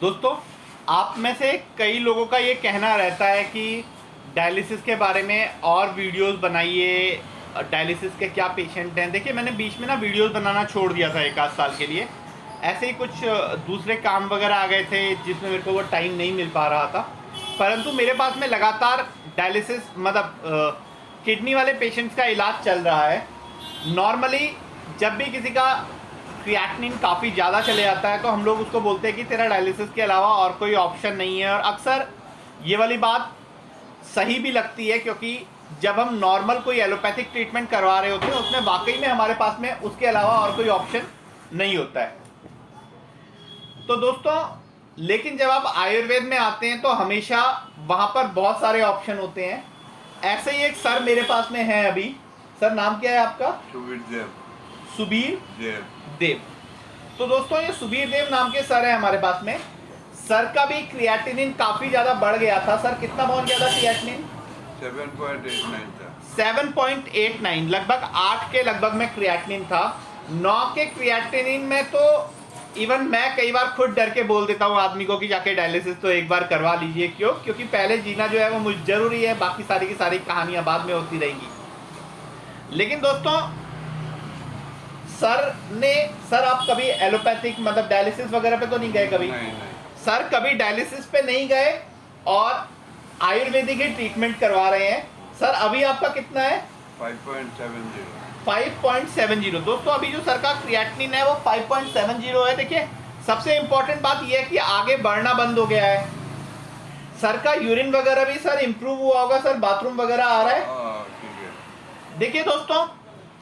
दोस्तों, आप में से कई लोगों का ये कहना रहता है कि डायलिसिस के बारे में और वीडियोस बनाइए, डायलिसिस के क्या पेशेंट हैं। देखिए, मैंने बीच में ना वीडियोस बनाना छोड़ दिया था 1 आध साल के लिए। ऐसे ही कुछ दूसरे काम वगैरह आ गए थे जिसमें मेरे को वो टाइम नहीं मिल पा रहा था। परंतु मेरे पास में लगातार डायलिसिस मतलब किडनी वाले पेशेंट्स का इलाज चल रहा है। नॉर्मली जब भी किसी का क्रिएटिनिन काफ़ी ज़्यादा चले जाता है तो हम लोग उसको बोलते हैं कि तेरा डायलिसिस के अलावा और कोई ऑप्शन नहीं है। और अक्सर ये वाली बात सही भी लगती है, क्योंकि जब हम नॉर्मल कोई एलोपैथिक ट्रीटमेंट करवा रहे होते हैं उसमें वाकई में हमारे पास में उसके अलावा और कोई ऑप्शन नहीं होता है। तो दोस्तों, लेकिन जब आप आयुर्वेद में आते हैं तो हमेशा वहाँ पर बहुत सारे ऑप्शन होते हैं। ऐसे ही एक सर मेरे पास में है अभी। सर, नाम क्या है आपका? सुबीर देव। तो दोस्तों, ये सुबीर देव नाम के सर है हमारे पास में। सर का भी क्रिएटिनिन काफी ज्यादा बढ़ गया था। सर, कितना पहुंच गया था क्रिएटिनिन? 7.89 था। 7.89, लगभग 8 के लगभग में क्रिएटिनिन था। 9 के क्रिएटिनिन में तो इवन मैं कई बार खुद डर के बोल देता हूँ आदमी को कि जाके डायलिसिस तो एक बार करवा लीजिए। क्यों? क्योंकि पहले जीना जो है वो मुझे जरूरी है, बाकी सारी की सारी कहानियां बाद में होती रहेंगी। लेकिन दोस्तों, सर आप कभी एलोपैथिक मतलब डायलिसिस वगैरह पे तो नहीं गए कभी? नहीं। सर कभी डायलिसिस पे नहीं गए और आयुर्वेदिक ही ट्रीटमेंट करवा रहे हैं। सर, अभी आपका कितना है? 5.70। 5.70। दोस्तों, अभी जो सर का क्रिएटिनिन है वो 5.70 है। देखिए, सबसे इंपॉर्टेंट बात यह है कि आगे बढ़ना बंद हो गया है। सर का यूरिन वगैरह भी सर इंप्रूव हुआ होगा। सर, बाथरूम वगैरह आ रहा है? ठीक है। देखिए दोस्तों,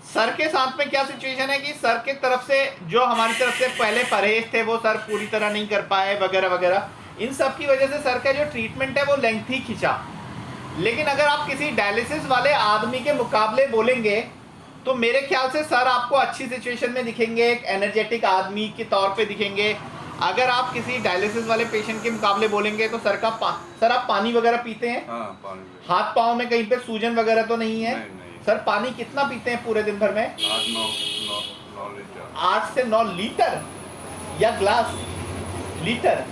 सर के साथ में क्या सिचुएशन है कि सर के तरफ से जो हमारी तरफ से पहले परहेज थे वो सर पूरी तरह नहीं कर पाए वगैरह वगैरह। इन सब की वजह से सर का जो ट्रीटमेंट है वो लेंथी खिंचा। लेकिन अगर आप किसी डायलिसिस वाले आदमी के मुकाबले बोलेंगे तो मेरे ख्याल से सर आपको अच्छी सिचुएशन में दिखेंगे, एक एनर्जेटिक आदमी के तौर पे दिखेंगे। अगर आप किसी डायलिसिस वाले पेशेंट के मुकाबले बोलेंगे तो सर आप पानी वगैरह पीते हैं? हाँ, पानी। हाथ पाँव में कहीं पे सूजन वगैरह तो नहीं है? नहीं। सर, पानी कितना पीते हैं पूरे दिन भर में? 8-9 लीटर। 8 से 9 लीटर या ग्लास? लीटर।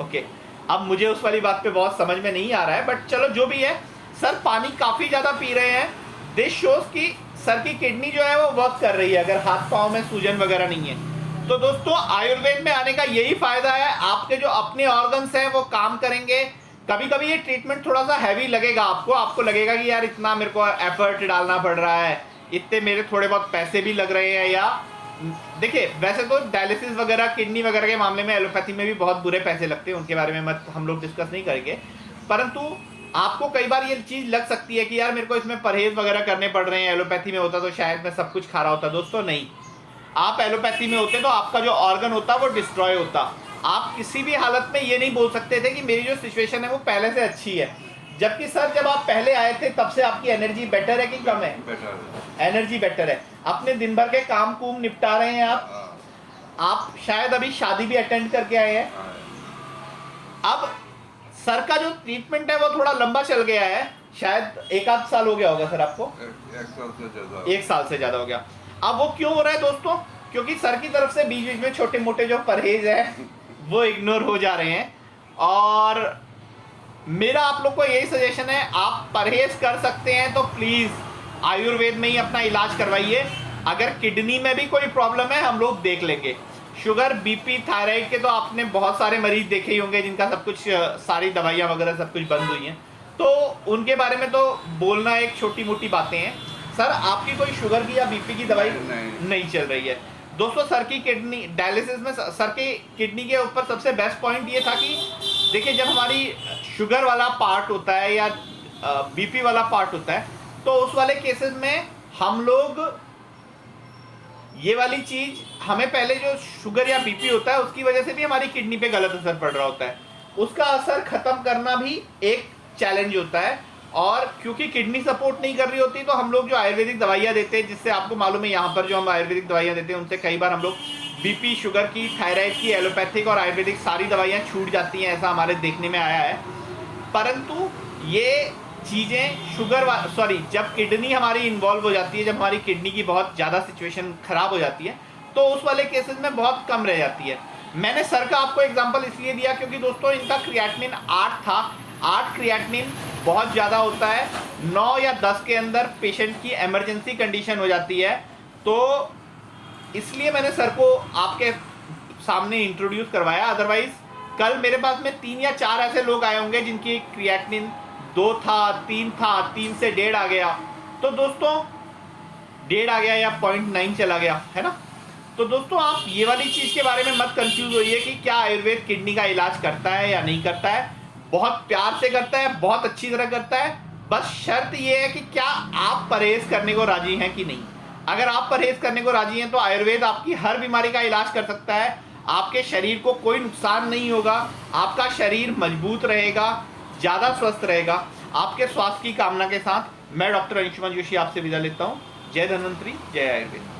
ओके, अब मुझे उस वाली बात पे बहुत समझ में नहीं आ रहा है, बट चलो जो भी है, सर पानी काफी ज्यादा पी रहे हैं। दिस शोज कि सर की किडनी जो है वो वर्क कर रही है, अगर हाथ पाँव में सूजन वगैरह नहीं है। तो दोस्तों, आयुर्वेद में आने का यही फायदा है, आपके जो अपने ऑर्गन्स हैं वो काम करेंगे। कभी कभी ये ट्रीटमेंट थोड़ा सा हैवी लगेगा आपको लगेगा कि यार इतना मेरे को एफर्ट डालना पड़ रहा है, इतने मेरे थोड़े बहुत पैसे भी लग रहे हैं। या देखिए, वैसे तो डायलिसिस वगैरह किडनी वगैरह के मामले में एलोपैथी में भी बहुत बुरे पैसे लगते हैं, उनके बारे में मत हम लोग डिस्कस नहीं करेंगे। परंतु आपको कई बार ये चीज़ लग सकती है कि यार मेरे को इसमें परहेज वगैरह करने पड़ रहे हैं, एलोपैथी में होता तो शायद मैं सब कुछ खा रहा होता। दोस्तों नहीं, आप एलोपैथी में होते तो आपका जो ऑर्गन होता वो डिस्ट्रॉय होता। आप किसी भी हालत में ये नहीं बोल सकते थे कि मेरी जो सिचुएशन है वो पहले से अच्छी है। जबकि सर, जब आप पहले आए थे तब से आपकी एनर्जी बेटर है कि कम है? बेटर है। एनर्जी बेटर है। अपने दिन भर के काम कुम निपटा रहे हैं आप शायद अभी शादी भी अटेंड करके आए हैं। अब सर का जो ट्रीटमेंट है वो थोड़ा लंबा चल गया है, शायद 1 आध साल हो गया होगा सर आपको? 1 साल से ज्यादा हो गया। अब वो क्यों हो रहा है दोस्तों? क्योंकि सर की तरफ से बीच बीच में छोटे मोटे जो परहेज है वो इग्नोर हो जा रहे हैं। और मेरा आप लोग को यही सजेशन है, आप परहेज कर सकते हैं तो प्लीज आयुर्वेद में ही अपना इलाज करवाइए। अगर किडनी में भी कोई प्रॉब्लम है हम लोग देख लेंगे। शुगर, बीपी, थायराइड के तो आपने बहुत सारे मरीज देखे ही होंगे जिनका सब कुछ, सारी दवाइयाँ वगैरह सब कुछ बंद हुई हैं, तो उनके बारे में तो बोलना एक छोटी मोटी बातें हैं। सर, आपकी कोई शुगर की या बीपी की दवाई नहीं चल रही है? दोस्तों, सर की किडनी डायलिसिस में सर की किडनी के ऊपर सबसे बेस्ट पॉइंट ये था कि देखिए, जब हमारी शुगर वाला पार्ट होता है या बीपी वाला पार्ट होता है तो उस वाले केसेस में हम लोग ये वाली चीज, हमें पहले जो शुगर या बीपी होता है उसकी वजह से भी हमारी किडनी पे गलत असर पड़ रहा होता है, उसका असर खत्म करना भी एक चैलेंज होता है। और क्योंकि किडनी सपोर्ट नहीं कर रही होती तो हम लोग जो आयुर्वेदिक दवाइयाँ देते हैं, जिससे आपको मालूम है यहाँ पर जो हम आयुर्वेदिक दवाइयाँ देते हैं उनसे कई बार हम लोग बीपी, शुगर की, थायराइड की, एलोपैथिक और आयुर्वेदिक सारी दवाइयाँ छूट जाती हैं, ऐसा हमारे देखने में आया है। परंतु ये चीज़ें जब किडनी हमारी इन्वॉल्व हो जाती है, जब हमारी किडनी की बहुत ज़्यादा सिचुएशन ख़राब हो जाती है तो उस वाले केसेस में बहुत कम रह जाती है। मैंने सर का आपको एग्जांपल इसलिए दिया क्योंकि दोस्तों इनका क्रिएटिनिन 8 था। 8 क्रिएटिनिन बहुत ज़्यादा होता है, 9 या 10 के अंदर पेशेंट की इमरजेंसी कंडीशन हो जाती है। तो इसलिए मैंने सर को आपके सामने इंट्रोड्यूस करवाया। अदरवाइज कल मेरे पास में 3 या 4 ऐसे लोग आए होंगे जिनकी क्रिएटिनिन 2 था, 3 था, 3 से 1.5 आ गया। तो दोस्तों 1.5 आ गया या 0.9 चला गया, है ना। तो दोस्तों आप ये वाली चीज़ के बारे में मत कंफ्यूज होइए कि क्या आयुर्वेद किडनी का इलाज करता है या नहीं करता है। बहुत प्यार से करता है, बहुत अच्छी तरह करता है। बस शर्त ये है कि क्या आप परहेज करने को राजी हैं कि नहीं। अगर आप परहेज करने को राजी हैं तो आयुर्वेद आपकी हर बीमारी का इलाज कर सकता है। आपके शरीर को कोई नुकसान नहीं होगा, आपका शरीर मजबूत रहेगा, ज़्यादा स्वस्थ रहेगा। आपके स्वास्थ्य की कामना के साथ मैं डॉक्टर अंशुमन जोशी आपसे विदा लेता हूँ। जय धन्वंतरी, जय आयुर्वेद।